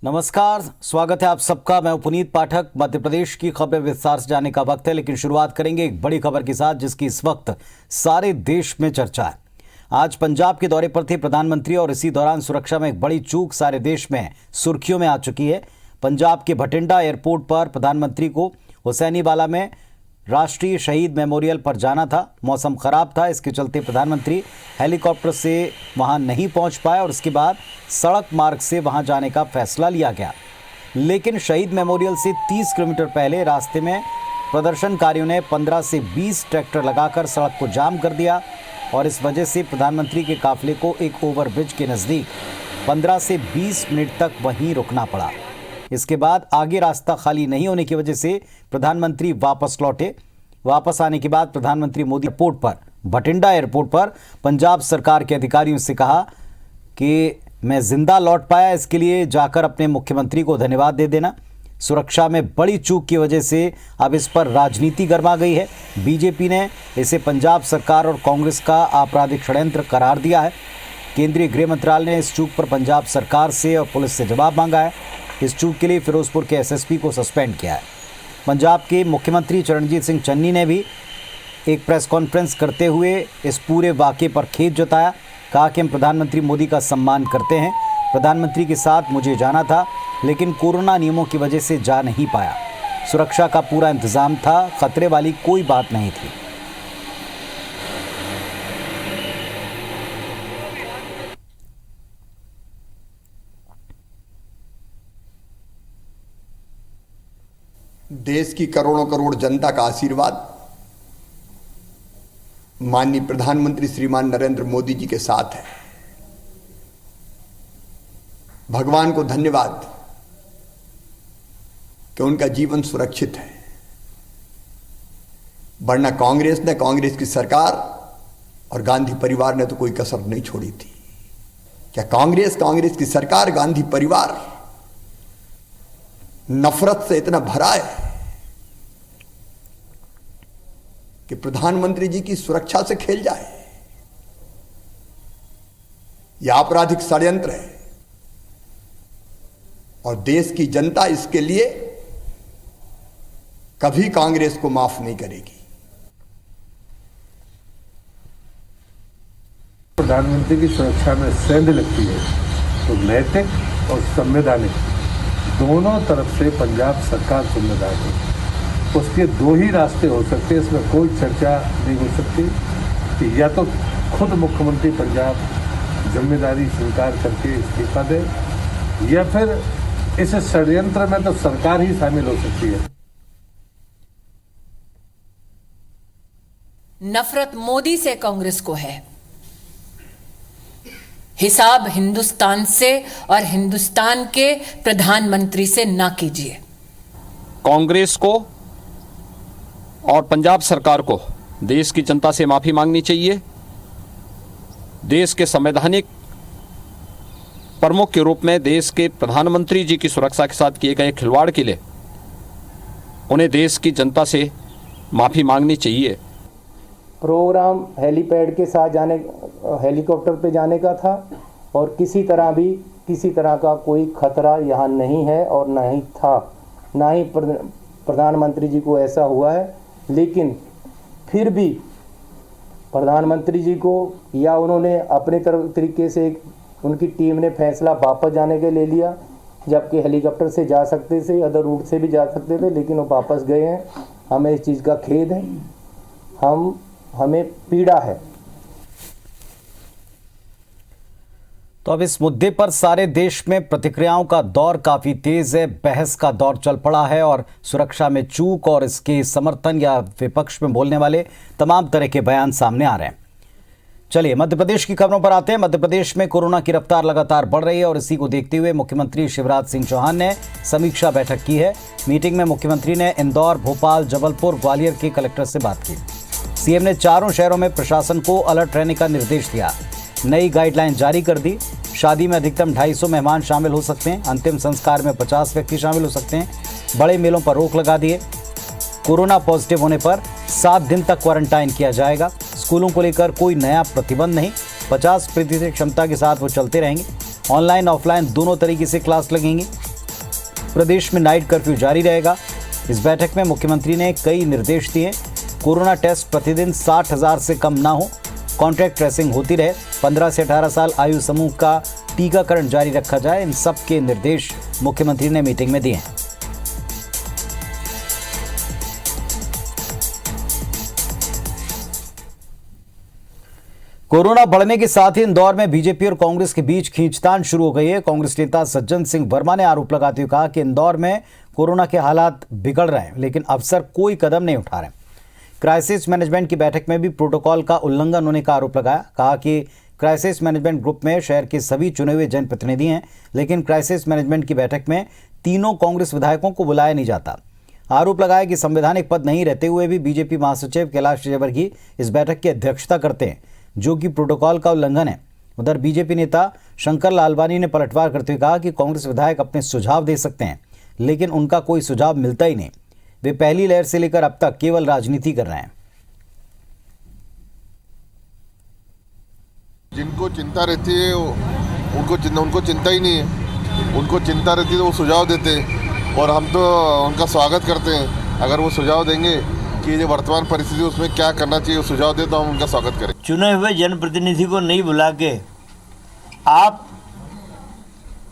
नमस्कार, स्वागत है आप सबका। मैं पुनीत पाठक। मध्य प्रदेश की खबरें विस्तार से जानने का वक्त है, लेकिन शुरुआत करेंगे एक बड़ी खबर के साथ जिसकी इस वक्त सारे देश में चर्चा है। आज पंजाब के दौरे पर थे प्रधानमंत्री और इसी दौरान सुरक्षा में एक बड़ी चूक सारे देश में सुर्खियों में आ चुकी है। पंजाब के भटिंडा एयरपोर्ट पर प्रधानमंत्री को हुसैनीवाला में राष्ट्रीय शहीद मेमोरियल पर जाना था। मौसम खराब था, इसके चलते प्रधानमंत्री हेलीकॉप्टर से वहां नहीं पहुंच पाए और उसके बाद सड़क मार्ग से वहां जाने का फैसला लिया गया। लेकिन शहीद मेमोरियल से 30 किलोमीटर पहले रास्ते में प्रदर्शनकारियों ने 15 से 20 ट्रैक्टर लगाकर सड़क को जाम कर दिया और इस वजह से प्रधानमंत्री के काफिले को एक ओवरब्रिज के नज़दीक 15 से 20 मिनट तक वहीं रुकना पड़ा। इसके बाद आगे रास्ता खाली नहीं होने की वजह से प्रधानमंत्री वापस लौटे। वापस आने के बाद प्रधानमंत्री मोदी एयरपोर्ट पर भटिंडा एयरपोर्ट पर पंजाब सरकार के अधिकारियों से कहा कि मैं जिंदा लौट पाया, इसके लिए जाकर अपने मुख्यमंत्री को धन्यवाद दे देना। सुरक्षा में बड़ी चूक की वजह से अब इस पर राजनीति गर्मा गई है। बीजेपी ने इसे पंजाब सरकार और कांग्रेस का आपराधिक षड्यंत्र करार दिया है। केंद्रीय गृह मंत्रालय ने इस चूक पर पंजाब सरकार से और पुलिस से जवाब मांगा है। इस चूक के लिए फिरोजपुर के एसएसपी को सस्पेंड किया है। पंजाब के मुख्यमंत्री चरणजीत सिंह चन्नी ने भी एक प्रेस कॉन्फ्रेंस करते हुए इस पूरे वाक़े पर खेद जताया। कहा कि हम प्रधानमंत्री मोदी का सम्मान करते हैं। प्रधानमंत्री के साथ मुझे जाना था, लेकिन कोरोना नियमों की वजह से जा नहीं पाया। सुरक्षा का पूरा इंतजाम था, खतरे वाली कोई बात नहीं थी। देश की करोड़ों करोड़ जनता का आशीर्वाद माननीय प्रधानमंत्री श्रीमान नरेंद्र मोदी जी के साथ है। भगवान को धन्यवाद कि उनका जीवन सुरक्षित है, वरना कांग्रेस की सरकार और गांधी परिवार ने तो कोई कसर नहीं छोड़ी थी। क्या कांग्रेस की सरकार, गांधी परिवार नफरत से इतना भरा है कि प्रधानमंत्री जी की सुरक्षा से खेल जाए? यह आपराधिक षड्यंत्र है और देश की जनता इसके लिए कभी कांग्रेस को माफ नहीं करेगी। प्रधानमंत्री की सुरक्षा में सेंध लगती है तो नैतिक और संवैधानिक दोनों तरफ से पंजाब सरकार जिम्मेदार है। उसके दो ही रास्ते हो सकते हैं, इसमें कोई चर्चा नहीं हो सकती कि या तो खुद मुख्यमंत्री पंजाब जिम्मेदारी स्वीकार करके इस्तीफा दे या फिर इस षड्यंत्र में तो सरकार ही शामिल हो सकती है। नफरत मोदी से कांग्रेस को है, हिसाब हिंदुस्तान से और हिंदुस्तान के प्रधानमंत्री से ना कीजिए। कांग्रेस को और पंजाब सरकार को देश की जनता से माफी मांगनी चाहिए। देश के संवैधानिक प्रमुख के रूप में देश के प्रधानमंत्री जी की सुरक्षा के साथ किए गए खिलवाड़ के लिए उन्हें देश की जनता से माफी मांगनी चाहिए। प्रोग्राम हेलीपैड के साथ हेलीकॉप्टर पे जाने का था और किसी तरह का कोई खतरा यहाँ नहीं है और ना ही था, ना ही प्रधानमंत्री जी को ऐसा हुआ है। लेकिन फिर भी प्रधानमंत्री जी को या उन्होंने अपने तरीके से उनकी टीम ने फैसला वापस जाने के ले लिया, जबकि हेलीकॉप्टर से जा सकते थे, अदर रूट से भी जा सकते थे, लेकिन वो वापस गए हैं। हमें इस चीज़ का खेद है, हमें पीड़ा है। तो अब इस मुद्दे पर सारे देश में प्रतिक्रियाओं का दौर काफी तेज है। बहस का दौर चल पड़ा है और सुरक्षा में चूक और इसके समर्थन या विपक्ष में बोलने वाले तमाम तरह के बयान सामने आ रहे हैं। चलिए मध्य प्रदेश की खबरों पर आते हैं। मध्य प्रदेश में कोरोना की रफ्तार लगातार बढ़ रही है और इसी को देखते हुए मुख्यमंत्री शिवराज सिंह चौहान ने समीक्षा बैठक की है। मीटिंग में मुख्यमंत्री ने इंदौर, भोपाल, जबलपुर, ग्वालियर के कलेक्टर से बात की। सीएम ने चारों शहरों में प्रशासन को अलर्ट रहने का निर्देश दिया। नई गाइडलाइन जारी कर दी। शादी में अधिकतम 250 मेहमान शामिल हो सकते हैं। अंतिम संस्कार में 50 व्यक्ति शामिल हो सकते हैं। बड़े मेलों पर रोक लगा दिए। कोरोना पॉजिटिव होने पर 7 दिन तक क्वारंटाइन किया जाएगा। स्कूलों को लेकर कोई नया प्रतिबंध नहीं, 50% क्षमता के साथ वो चलते रहेंगे। ऑनलाइन ऑफलाइन दोनों तरीके से क्लास लगेंगी। प्रदेश में नाइट कर्फ्यू जारी रहेगा। इस बैठक में मुख्यमंत्री ने कई निर्देश दिए। कोरोना टेस्ट प्रतिदिन 60,000 से कम ना हो, कॉन्टैक्ट ट्रेसिंग होती रहे, 15 से 18 साल आयु समूह का टीकाकरण जारी रखा जाए। इन सब के निर्देश मुख्यमंत्री ने मीटिंग में दिए हैं। कोरोना बढ़ने के साथ ही इंदौर में बीजेपी और कांग्रेस के बीच खींचतान शुरू हो गई है। कांग्रेस नेता सज्जन सिंह वर्मा ने आरोप लगाते हुए कहा कि इंदौर में कोरोना के हालात बिगड़ रहे हैं, लेकिन अफसर कोई कदम नहीं उठा रहे। क्राइसिस मैनेजमेंट की बैठक में भी प्रोटोकॉल का उल्लंघन होने का आरोप लगाया। कहा कि क्राइसिस मैनेजमेंट ग्रुप में शहर के सभी चुने हुए जनप्रतिनिधि हैं, लेकिन क्राइसिस मैनेजमेंट की बैठक में तीनों कांग्रेस विधायकों को बुलाया नहीं जाता। आरोप लगाया कि संवैधानिक पद नहीं रहते हुए भी बीजेपी महासचिव कैलाश विजयवर्गीय इस बैठक की अध्यक्षता करते हैं, जो कि प्रोटोकॉल का उल्लंघन है। उधर बीजेपी नेता शंकर लालवानी ने पलटवार करते हुए कहा कि कांग्रेस विधायक अपने सुझाव दे सकते हैं, लेकिन उनका कोई सुझाव मिलता ही नहीं। वे पहली लहर से लेकर अब तक केवल राजनीति कर रहे हैं। जिनको चिंता रहती है उनको चिंता ही नहीं है। उनको चिंता रहती है तो वो सुझाव देते हैं और हम तो उनका स्वागत करते हैं। अगर वो सुझाव देंगे कि जो वर्तमान परिस्थिति उसमें क्या करना चाहिए, सुझाव दे तो हम उनका स्वागत करें। चुने हुए जनप्रतिनिधि को नहीं बुला के आप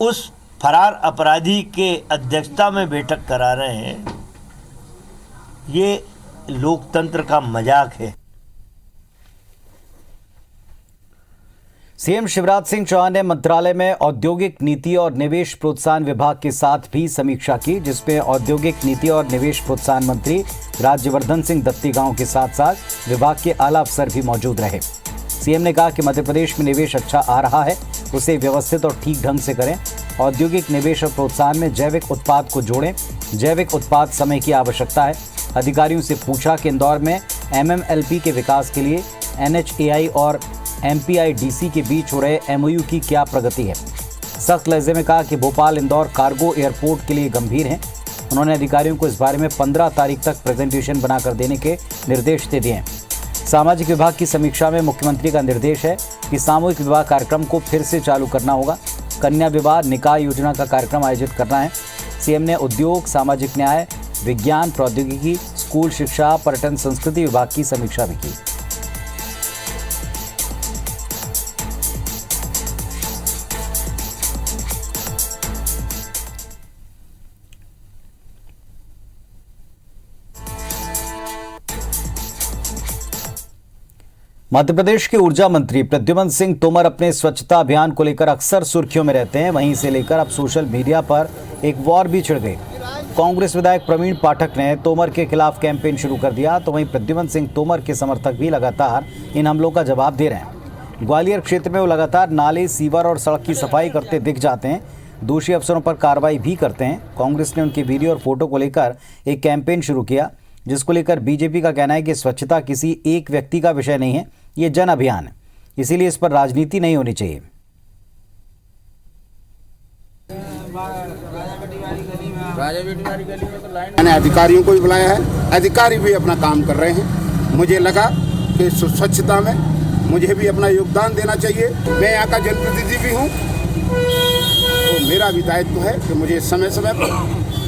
उस फरार अपराधी के अध्यक्षता में बैठक करा रहे हैं, ये लोकतंत्र का मजाक है। सीएम शिवराज सिंह चौहान ने मंत्रालय में औद्योगिक नीति और निवेश प्रोत्साहन विभाग के साथ भी समीक्षा की, जिसमें औद्योगिक नीति और निवेश प्रोत्साहन मंत्री राज्यवर्धन सिंह दत्तीगांव के साथ साथ विभाग के आला अफसर भी मौजूद रहे। सीएम ने कहा कि मध्य प्रदेश में निवेश अच्छा आ रहा है, उसे व्यवस्थित और ठीक ढंग से करें। औद्योगिक निवेश और प्रोत्साहन में जैविक उत्पाद को जोड़ें। जैविक उत्पाद समय की आवश्यकता है। अधिकारियों से पूछा कि इंदौर में MMLP के विकास के लिए NHAI और MPIDC के बीच हो रहे MOU की क्या प्रगति है। सख्त लहजे में कहा कि भोपाल इंदौर कार्गो एयरपोर्ट के लिए गंभीर हैं। उन्होंने अधिकारियों को इस बारे में 15 तारीख तक प्रेजेंटेशन बनाकर देने के निर्देश दे दिए हैं। सामाजिक विभाग की समीक्षा में मुख्यमंत्री का निर्देश है कि सामूहिक विवाह कार्यक्रम को फिर से चालू करना होगा। कन्या विवाह निकाह योजना का कार्यक्रम आयोजित करना है। सीएम ने उद्योग, सामाजिक न्याय, विज्ञान, प्रौद्योगिकी, स्कूल शिक्षा, पर्यटन, संस्कृति विभाग की समीक्षा भी की। मध्य प्रदेश के ऊर्जा मंत्री प्रद्युमन सिंह तोमर अपने स्वच्छता अभियान को लेकर अक्सर सुर्खियों में रहते हैं। वहीं से लेकर अब सोशल मीडिया पर एक वॉर भी छिड़ गई। कांग्रेस विधायक प्रवीण पाठक ने तोमर के खिलाफ कैंपेन शुरू कर दिया, तो वहीं प्रद्युमन सिंह तोमर के समर्थक भी लगातार इन हमलों का जवाब दे रहे हैं। ग्वालियर क्षेत्र में वो लगातार नाले, सीवर और सड़क की सफाई करते दिख जाते हैं। दोषी अफसरों पर कार्रवाई भी करते हैं। कांग्रेस ने उनकी वीडियो और फोटो को लेकर एक कैंपेन शुरू किया, जिसको लेकर बीजेपी का कहना है कि स्वच्छता किसी एक व्यक्ति का विषय नहीं है, ये जन अभियान है, इसीलिए इस पर राजनीति नहीं होनी चाहिए। मैंने अधिकारियों को भी बुलाया है, अधिकारी भी अपना काम कर रहे हैं। मुझे लगा कि स्वच्छता में मुझे भी अपना योगदान देना चाहिए। मैं यहाँ का जनप्रतिनिधि भी हूँ, तो मेरा भी दायित्व है कि मुझे समय समय पर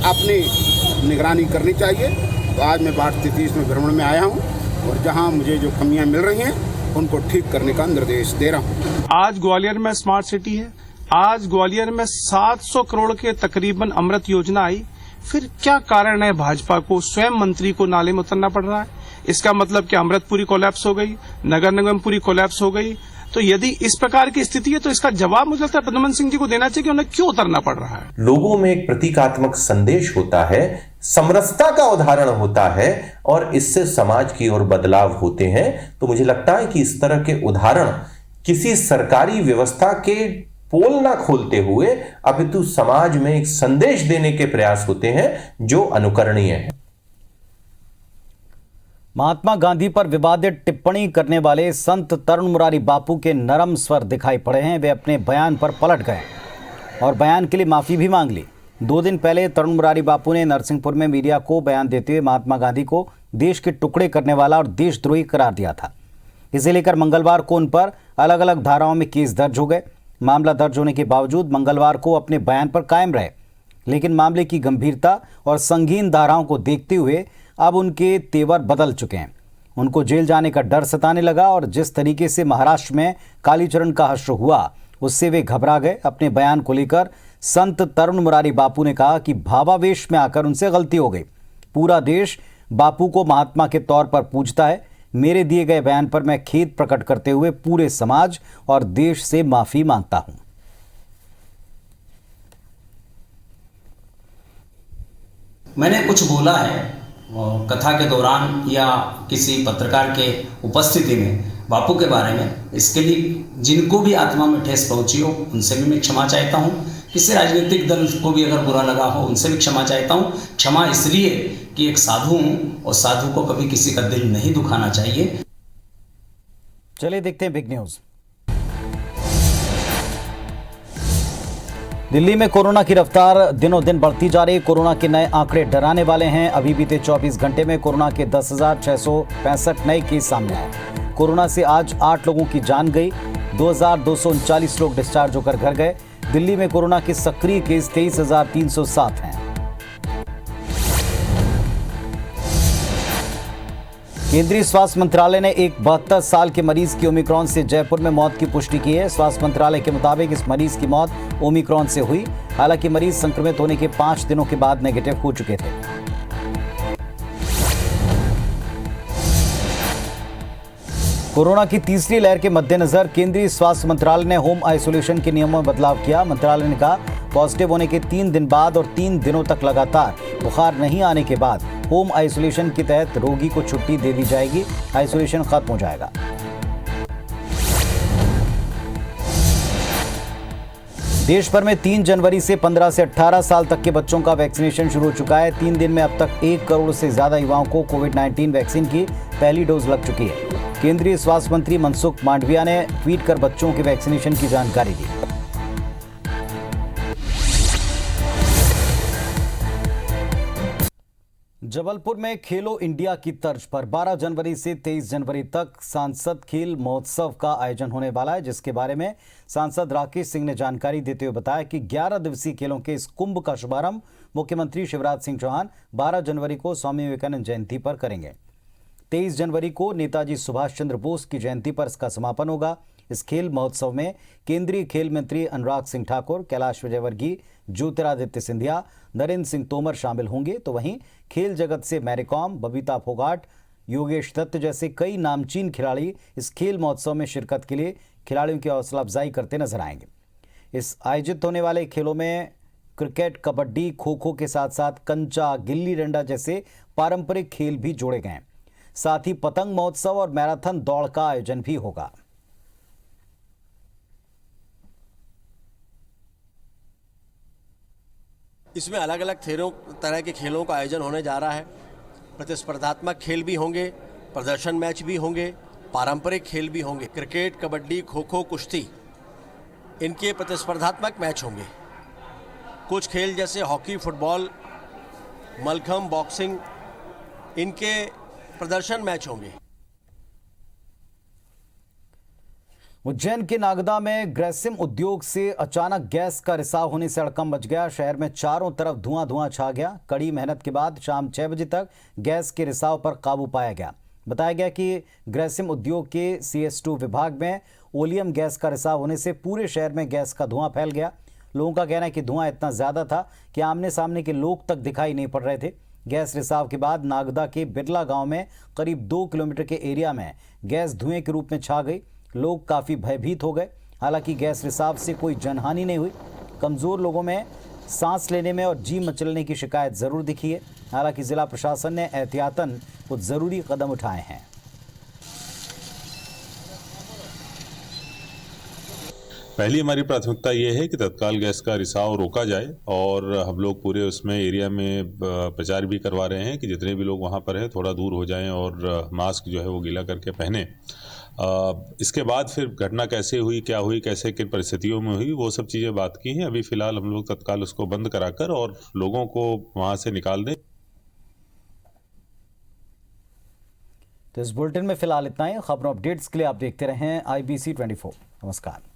अपनी निगरानी करनी चाहिए। तो आज मैं 32 में भ्रमण में आया हूँ और जहाँ मुझे जो कमियाँ मिल रही हैं उनको ठीक करने का निर्देश दे रहा हूँ। आज ग्वालियर में स्मार्ट सिटी है, आज ग्वालियर में 700 करोड़ के तकरीबन अमृत योजना आई, फिर क्या कारण है भाजपा को स्वयं मंत्री को नाले में उतरना पड़ रहा है? इसका मतलब कि अमृतपुरी कोलैप्स हो गई, नगर निगम पूरी कोलैप्स हो गई। तो यदि इस प्रकार की स्थिति है तो इसका जवाब मुझे लगता है प्रद्युमन सिंह जी को देना चाहिए कि उन्हें क्यों उतरना पड़ रहा है। लोगों में एक प्रतीकात्मक संदेश होता है, समरसता का उदाहरण होता है और इससे समाज की ओर बदलाव होते हैं। तो मुझे लगता है कि इस तरह के उदाहरण किसी सरकारी व्यवस्था के पोल ना खोलते हुए अपितु समाज में एक संदेश देने के प्रयास होते हैं जो अनुकरणीय है। महात्मा गांधी पर विवादित टिप्पणी करने वाले संत तरुण मुरारी बापू के नरम स्वर दिखाई पड़े हैं। वे अपने बयान पर पलट गए और बयान के लिए माफी भी मांग ली। 2 दिन पहले तरुण मुरारी बापू ने नरसिंहपुर में मीडिया को बयान देते हुए महात्मा गांधी को देश के टुकड़े करने वाला और देशद्रोही करार दिया था। इसे लेकर मंगलवार को उन पर अलग अलग धाराओं में केस दर्ज हो गए। मामला दर्ज होने के बावजूद मंगलवार को अपने बयान पर कायम रहे। लेकिन मामले की गंभीरता और संगीन धाराओं को देखते हुए अब उनके तेवर बदल चुके हैं। उनको जेल जाने का डर सताने लगा और जिस तरीके से महाराष्ट्र में कालीचरण का हश्र हुआ उससे वे घबरा गए। अपने बयान को लेकर संत तरुण मुरारी बापू ने कहा कि भावावेश में आकर उनसे गलती हो गई। पूरा देश बापू को महात्मा के तौर पर पूजता है। मेरे दिए गए बयान पर मैं खेद प्रकट करते हुए पूरे समाज और देश से माफी मांगता हूं। मैंने कुछ बोला है कथा के दौरान या किसी पत्रकार के उपस्थिति में बापू के बारे में, इसके लिए जिनको भी आत्मा में ठेस पहुंची हो उनसे भी मैं क्षमा चाहता हूं। किसी राजनीतिक दल को भी अगर बुरा लगा हो उनसे भी क्षमा चाहता हूं। क्षमा इसलिए कि एक साधु हूं और साधु को कभी किसी का दिल नहीं दुखाना चाहिए। चलिए देखते हैं बिग न्यूज। दिल्ली में कोरोना की रफ्तार दिनों दिन बढ़ती जा रही है। कोरोना के नए आंकड़े डराने वाले हैं। अभी बीते 24 घंटे में कोरोना के 10,665 नए केस सामने आए। कोरोना से आज 8 लोगों की जान गई। 2,239 लोग डिस्चार्ज होकर घर गए। दिल्ली में कोरोना के सक्रिय केस 23,307 हैं। केंद्रीय स्वास्थ्य मंत्रालय ने एक 72 साल के मरीज की ओमिक्रॉन से जयपुर में मौत की पुष्टि की है। स्वास्थ्य मंत्रालय के मुताबिक इस मरीज की मौत ओमिक्रॉन से हुई। हालांकि मरीज संक्रमित होने के 5 दिनों के बाद नेगेटिव हो चुके थे। कोरोना की तीसरी लहर के मद्देनजर केंद्रीय स्वास्थ्य मंत्रालय ने होम आइसोलेशन के नियमों में बदलाव किया। मंत्रालय ने कहा पॉजिटिव होने के 3 दिन बाद और 3 दिनों तक लगातार बुखार नहीं आने के बाद होम आइसोलेशन के तहत रोगी को छुट्टी दे दी जाएगी। आइसोलेशन खत्म हो जाएगा। देश भर में 3 जनवरी से 15 से 18 साल तक के बच्चों का वैक्सीनेशन शुरू हो चुका है। 3 दिन में अब तक 1 करोड़ से ज्यादा युवाओं को कोविड-19 वैक्सीन की पहली डोज लग चुकी है। केंद्रीय स्वास्थ्य मंत्री मनसुख मांडविया ने ट्वीट कर बच्चों के वैक्सीनेशन की जानकारी दी। जबलपुर में खेलो इंडिया की तर्ज पर 12 जनवरी से 23 जनवरी तक सांसद खेल महोत्सव का आयोजन होने वाला है, जिसके बारे में सांसद राकेश सिंह ने जानकारी देते हुए बताया कि 11 दिवसीय खेलों के इस कुंभ का शुभारंभ मुख्यमंत्री शिवराज सिंह चौहान 12 जनवरी को स्वामी विवेकानंद जयंती पर करेंगे। 23 जनवरी को नेताजी सुभाष चंद्र बोस की जयंती पर इसका समापन होगा। इस खेल महोत्सव में केंद्रीय खेल मंत्री अनुराग सिंह ठाकुर, कैलाश विजयवर्गीय, ज्योतिरादित्य सिंधिया, नरेंद्र सिंह तोमर शामिल होंगे। तो वहीं खेल जगत से मैरीकॉम, बबीता फोगाट, योगेश दत्त जैसे कई नामचीन खिलाड़ी इस खेल महोत्सव में शिरकत के लिए खिलाड़ियों की हौसला अफजाई करते नजर आएंगे। इस आयोजित होने वाले खेलों में क्रिकेट, कबड्डी, खो खो के साथ साथ कंचा, गिल्ली डंडा जैसे पारंपरिक खेल भी जोड़े गए। साथ ही पतंग महोत्सव और मैराथन दौड़ का आयोजन भी होगा। इसमें अलग अलग तरह के खेलों का आयोजन होने जा रहा है। प्रतिस्पर्धात्मक खेल भी होंगे, प्रदर्शन मैच भी होंगे, पारंपरिक खेल भी होंगे। क्रिकेट, कबड्डी, खो खो, कुश्ती, इनके प्रतिस्पर्धात्मक मैच होंगे। कुछ खेल जैसे हॉकी, फुटबॉल, मलखम्ब, बॉक्सिंग, इनके प्रदर्शन मैच होंगे। उज्जैन के नागदा में ग्रेसिम उद्योग से अचानक गैस का रिसाव होने से हड़कंप मच गया। शहर में चारों तरफ धुआं छा गया। कड़ी मेहनत के बाद शाम 6 बजे तक गैस के रिसाव पर काबू पाया गया। बताया गया कि ग्रेसिम उद्योग के CS2 विभाग में ओलियम गैस का रिसाव होने से पूरे शहर में गैस का धुआं फैल गया। लोगों का कहना है कि धुआं इतना ज्यादा था कि आमने सामने के लोग तक दिखाई नहीं पड़ रहे थे। गैस रिसाव के बाद नागदा के बिरला गांव में करीब 2 किलोमीटर के एरिया में गैस धुएं के रूप में छा गई। लोग काफ़ी भयभीत हो गए। हालांकि गैस रिसाव से कोई जनहानि नहीं हुई। कमज़ोर लोगों में सांस लेने में और जी मचलने की शिकायत ज़रूर दिखी है। हालांकि ज़िला प्रशासन ने एहतियातन कुछ ज़रूरी कदम उठाए हैं। पहली हमारी प्राथमिकता ये है कि तत्काल गैस का रिसाव रोका जाए और हम लोग पूरे उसमें एरिया में प्रचार भी करवा रहे हैं कि जितने भी लोग वहाँ पर हैं थोड़ा दूर हो जाएं और मास्क जो है वो गीला करके पहने। इसके बाद फिर घटना कैसे हुई, क्या हुई, कैसे किन परिस्थितियों में हुई, वो सब चीज़ें बात की हैं। अभी फ़िलहाल हम लोग तत्काल उसको बंद कराकर और लोगों को वहाँ से निकाल दें। तो इस बुलेटिन में फिलहाल इतना ही। खबरों अपडेट्स के लिए आप देखते रहें IBC 24। नमस्कार।